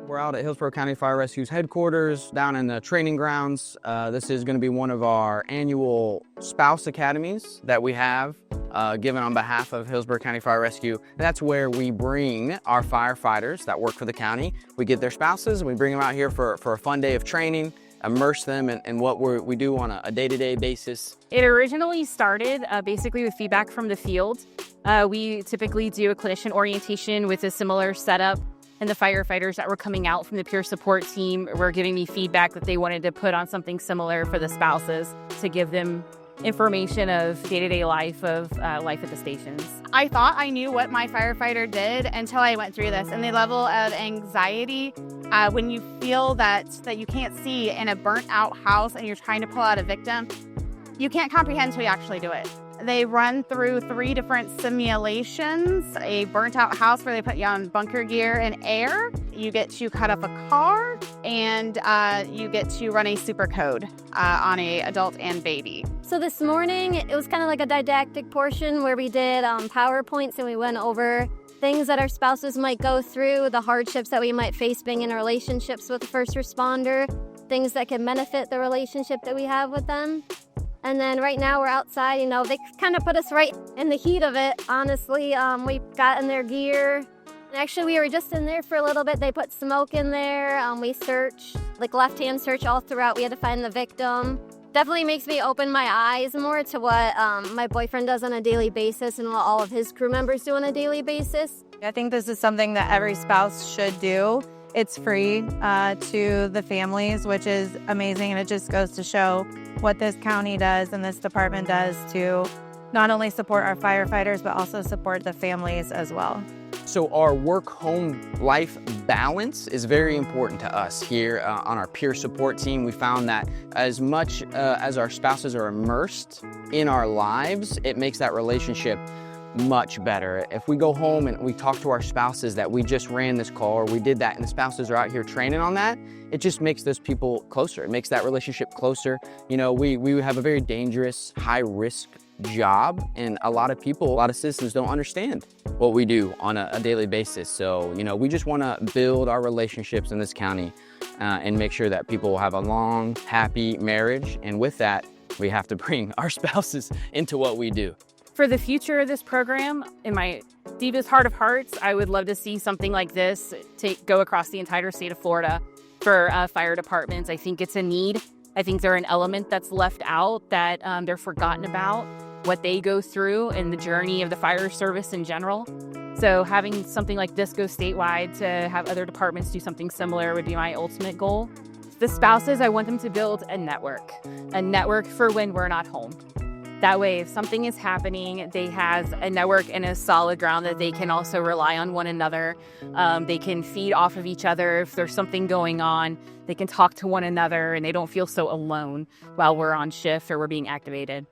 We're out at Hillsborough County Fire Rescue's headquarters down in the training grounds. This is going to be one of our annual spouse academies that we have given on behalf of Hillsborough County Fire Rescue. That's where we bring our firefighters that work for the county. We get their spouses and we bring them out here for a fun day of training, immerse them in what we do on a day-to-day basis. It originally started basically with feedback from the field. We typically do a clinician orientation with a similar setup, and the firefighters that were coming out from the peer support team were giving me feedback that they wanted to put on something similar for the spouses to give them information of day-to-day life of life at the stations. I thought I knew what my firefighter did until I went through this, and the level of anxiety when you feel that you can't see in a burnt out house and you're trying to pull out a victim, you can't comprehend until you actually do it. They run through 3 different simulations, a burnt out house where they put you on bunker gear and air. You get to cut up a car, and you get to run a super code on a adult and baby. So this morning, it was kind of like a didactic portion where we did PowerPoints and we went over things that our spouses might go through, the hardships that we might face being in relationships with a first responder, things that can benefit the relationship that we have with them. And then right now we're outside, they kind of put us right in the heat of it, honestly. We've gotten their gear. And actually, we were just in there for a little bit. They put smoke in there. We searched, left-hand search all throughout. We had to find the victim. Definitely makes me open my eyes more to what my boyfriend does on a daily basis and what all of his crew members do on a daily basis. I think this is something that every spouse should do. It's free to the families, which is amazing, and it just goes to show what this county does and this department does to not only support our firefighters, but also support the families as well. So our work-home life balance is very important to us here on our peer support team. We found that as much as our spouses are immersed in our lives, it makes that relationship much better. If we go home and we talk to our spouses that we just ran this call or we did that and the spouses are out here training on that, it just makes those people closer. It makes that relationship closer. We have a very dangerous, high-risk job, and a lot of citizens don't understand what we do on a daily basis. So, we just want to build our relationships in this county and make sure that people have a long, happy marriage. And with that, we have to bring our spouses into what we do. For the future of this program, in my deepest heart of hearts, I would love to see something like this go across the entire state of Florida for fire departments. I think it's a need. I think they're an element that's left out, that they're forgotten about, what they go through and the journey of the fire service in general. So having something like this go statewide to have other departments do something similar would be my ultimate goal. The spouses, I want them to build a network for when we're not home. That way, if something is happening, they have a network and a solid ground that they can also rely on one another. They can feed off of each other. If there's something going on, they can talk to one another and they don't feel so alone while we're on shift or we're being activated.